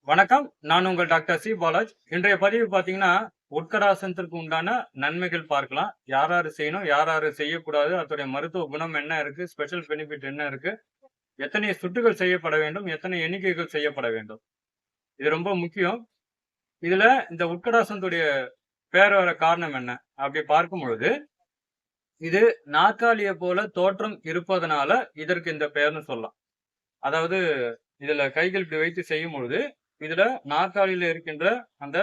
வணக்கம். நான் உங்கள் டாக்டர் சி பாலாஜ். இன்றைய பதிவு பார்த்தீங்கன்னா, உட்கடாசனத்திற்கு உண்டான நன்மைகள் பார்க்கலாம். யார் யாரு செய்யணும், யார் யாரு செய்யக்கூடாது, அதோடைய மருத்துவ குணம் என்ன இருக்கு, ஸ்பெஷல் பெனிஃபிட் என்ன இருக்கு, எத்தனை சுற்றுகள் செய்யப்பட வேண்டும், எத்தனை எண்ணிக்கைகள் செய்யப்பட வேண்டும். இது ரொம்ப முக்கியம். இதுல இந்த உட்கடாசனத்துடைய பேர் வர காரணம் என்ன? அப்படி பார்க்கும் பொழுது, இது நாற்காலிய போல தோற்றம் இருப்பதனால இதற்கு இந்த பெயர்ன்னு சொல்லலாம். அதாவது இதுல கைகள் இப்படி வைத்து செய்யும் பொழுது, இதுல நாற்காலியில இருக்கின்ற அந்த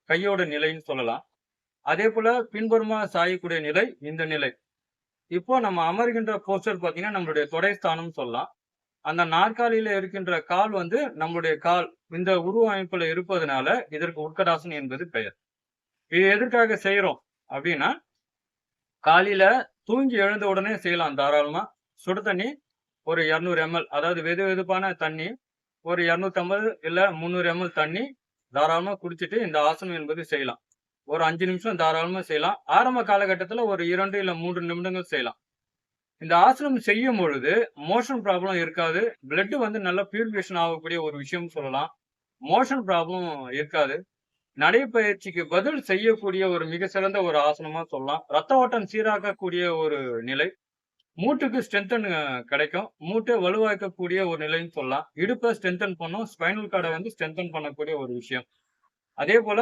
கையோட நிலைன்னு சொல்லலாம். அதேபோல பின்புறமா சாயக்கூடிய நிலை இந்த நிலை. இப்போ நம்ம அமர்கின்ற போஸ்டர் பார்த்தீங்கன்னா, நம்மளுடைய தொடை ஸ்தானம்னு சொல்லலாம். அந்த நாற்காலியில இருக்கின்ற கால் வந்து நம்முடைய கால் இந்த உருவ அமைப்புல இருப்பதனால இதற்கு உட்கடாசனம் என்பது பெயர். இது எதற்காக செய்றோம் அப்படின்னா, காலையில தூங்கி எழுந்த உடனே செய்யலாம் தாராளமா. சுடு தண்ணி ஒரு 200 எம்எல் அதாவது வெதுவெதுப்பான தண்ணி ஒரு 250 இல்ல 300 எம்எல் தண்ணி தாராளமா குடிச்சிட்டு இந்த ஆசனம் என்பது செய்யலாம். ஒரு 5 நிமிஷம் தாராளமா செய்யலாம். ஆரம்ப காலகட்டத்தில ஒரு 2 இல்ல 3 நிமிடங்கள் செய்யலாம். இந்த ஆசனம் செய்யும் பொழுது மோஷன் ப்ராப்ளம் இருக்காது. பிளட் வந்து நல்லா பியூரிஃபிகேஷன் ஆகக்கூடிய ஒரு விஷயம்னு சொல்லலாம். மோஷன் ப்ராப்ளம் இருக்காது. நடைப்பயிற்சிக்கு பதில் செய்யக்கூடிய ஒரு மிக சிறந்த ஒரு ஆசனமா சொல்லலாம். ரத்த ஓட்டம் சீராக்கக்கூடிய ஒரு நிலை. மூட்டுக்கு ஸ்ட்ரென்த்தன் கிடைக்கும். மூட்டை வலுவாக்கக்கூடிய ஒரு நிலைன்னு சொல்லலாம். இடுப்ப ஸ்ட்ரென்த்தன் பண்ணும். ஸ்பைனல் கார்ட வந்து ஸ்ட்ரென்த்தன் பண்ணக்கூடிய ஒரு விஷயம். அதேபோல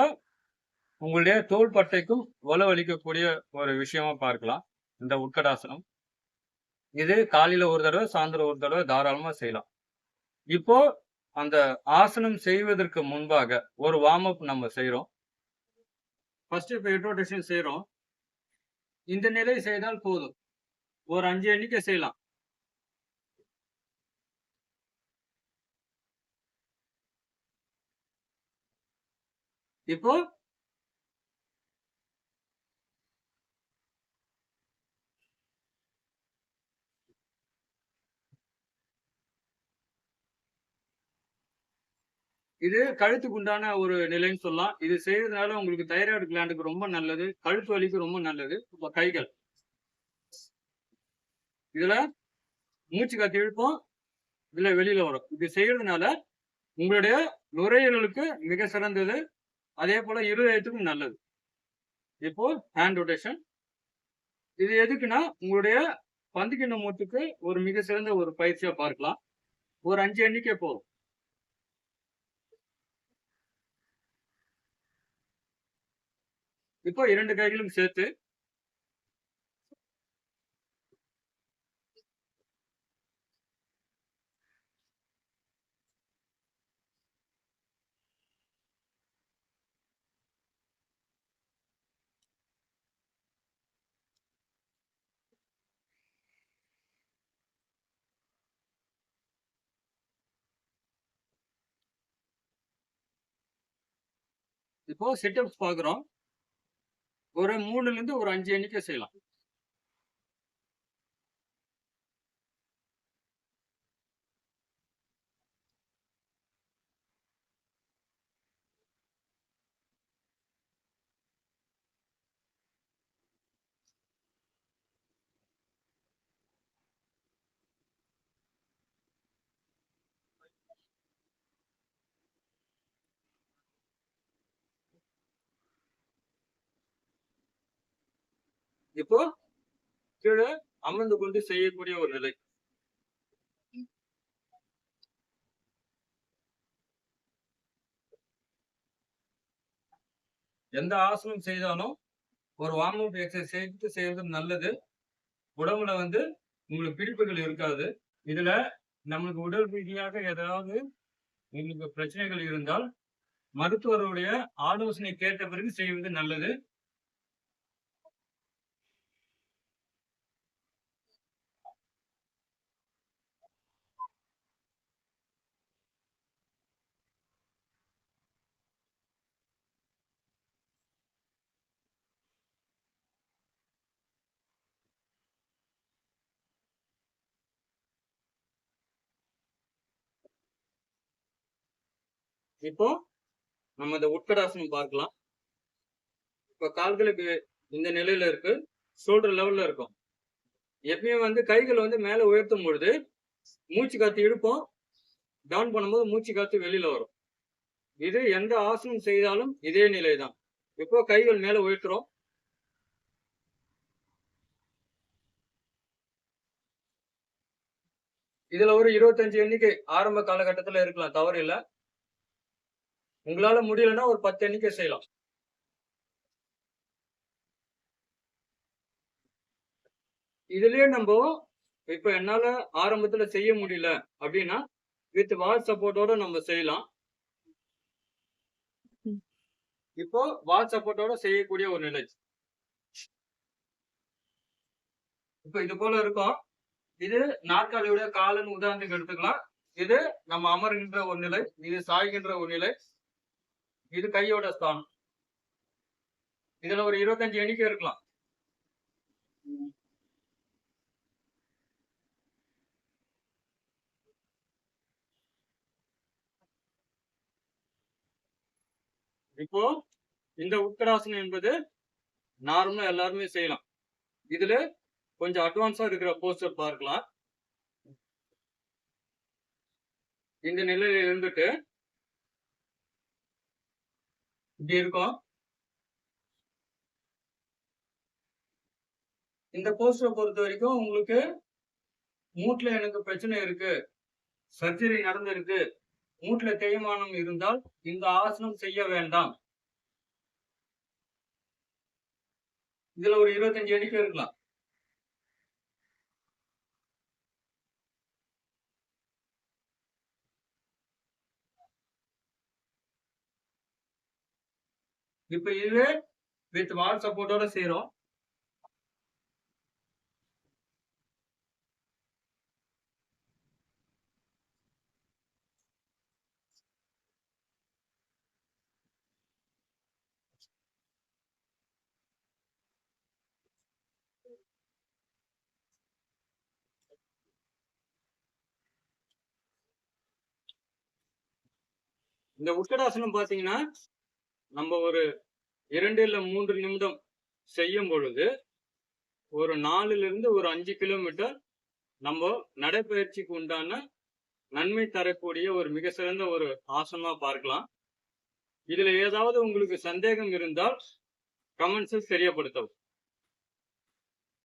உங்களுடைய தோள்பட்டைக்கும் வலுவளிக்கக்கூடிய ஒரு விஷயமா பார்க்கலாம். இந்த உட்கடாசனம். இது காலையில ஒரு தடவ, சாயந்தரம் ஒரு தடவ தாராளமா செய்யலாம். இப்போ அந்த ஆசனம் செய்வதற்கு முன்பாக ஒரு வார்ம் அப் நம்ம செய்றோம். ஃபர்ஸ்ட் இப்ப ஹெட் ரொட்டேஷன் செய்றோம். இந்த நிலை செய்தால் போதும். ஒரு 5 எண்ணிக்கை செய்யலாம். இப்போ இது கழுத்துக்கு உண்டான ஒரு நிலைன்னு சொல்லலாம். இது செய்றதுனால உங்களுக்கு தைராய்டு கிளாண்டுக்கு ரொம்ப நல்லது. கழுத்து வலிக்கு ரொம்ப நல்லது. இப்ப கைகள். இதுல மூச்சு காத்து இழுப்போம். இதுல வெளியில வரும். இது செய்யறதுனால உங்களுடைய நுரையீரலுக்கு மிக சிறந்தது. அதேபோல இருதயத்துக்கும் நல்லது. இப்போ ஹேண்ட் ரொட்டேஷன். இது எதுக்குன்னா, உங்களுடைய பந்துக்கிண்ண மூட்டுக்கு ஒரு மிக சிறந்த ஒரு பயிற்சியா பார்க்கலாம். ஒரு 5 எண்ணிக்கை போதும். இப்போ 2 கைகளும் சேர்த்து இப்போ சிட் அப்ஸ் பார்க்குறோம். ஒரு 3லிருந்து ஒரு 5 எண்ணிக்கை செய்யலாம். இப்போ கீழ அமர்ந்து கொண்டு செய்யக்கூடிய ஒரு நிலை. எந்த ஆசனம் செய்தாலும் ஒரு வார்ம் அப் எக்சர்சைஸ் சேர்த்து செய்றது நல்லது. உடம்புல வந்து உங்களுக்கு பிடிப்புகள் இருக்காது. இதுல நமக்கு உடல் ரீதியாக ஏதாவது உங்களுக்கு பிரச்சனைகள் இருந்தால், மருத்துவருடைய ஆலோசனை கேட்ட பிறகு செய்வது நல்லது. இப்போ நம்ம இந்த உட்கடாசனம் பார்க்கலாம். இப்ப கால்களுக்கு இந்த நிலையில இருக்கு. ஷோல்டர் லெவல்ல இருக்கும். எப்பயும் வந்து கைகள் வந்து மேல உயர்த்தும் பொழுது, மூச்சு காத்து இழுப்போம். டவுன் பண்ணும்போது மூச்சு காத்து வெளியில வரும். இது எந்த ஆசனம் செய்தாலும் இதே நிலைதான். இப்போ கைகள் மேல உயர்த்துறோம். இதுல ஒரு 25 எண்ணிக்கை ஆரம்ப காலகட்டத்துல இருக்கலாம், தவறு இல்ல. உங்களால முடியலன்னா ஒரு 10 எண்ணிக்கை செய்யலாம். இதுலயே இப்ப என்னால ஆரம்பத்துல செய்ய முடியல அப்படின்னா வித் வால் சப்போர்ட்டோட நம்ம செய்யலாம். இப்போ வால் சப்போர்ட்டோட செய்யக்கூடிய ஒரு நிலை. இப்ப இது போல இருக்கும். இது நாற்காலியோட காலன்னு உதாரணத்துக்கு எடுத்துக்கலாம். இது நம்ம அமர்கின்ற ஒரு நிலை, இது சாய்கின்ற ஒரு நிலை, இது கையோட ஸ்தானம். இதுல ஒரு 25 எண்ணிக்கை இருக்கலாம். இப்போ இந்த உட்கடாசனம் என்பது நார்மலா எல்லாருமே செய்யலாம். இதுல கொஞ்சம் அட்வான்ஸா இருக்கிற போஸ்டர் பார்க்கலாம். இந்த நிலையில இருந்துட்டு இப்படி இருக்கும். இந்த போஸ்டரை பொறுத்த வரைக்கும் உங்களுக்கு மூட்டுல எனக்கு பிரச்சனை இருக்கு, சர்ஜரி நடந்திருக்கு, மூட்டுல தேய்மானம் இருந்தால் இந்த ஆசனம் செய்ய வேண்டாம். இதுல ஒரு 25 எண்ணிக்கை இருக்கலாம். இப்ப இதுவே வித் வால் சப்போர்ட்டோட செய்யறோம். இந்த உட்கடாசனம் பாத்தீங்கன்னா நம்ம ஒரு 2 இல்ல 3 நிமிடம் செய்யும் பொழுது ஒரு 4ல இருந்து ஒரு 5 கிலோமீட்டர் நம்ம நடைப்பயிற்சிக்கு உண்டான நன்மை தரக்கூடிய ஒரு மிக சிறந்த ஒரு ஆசனமா பார்க்கலாம். இதுல ஏதாவது உங்களுக்கு சந்தேகம் இருந்தால் கமெண்ட்ஸில் தெரியப்படுத்தவும்.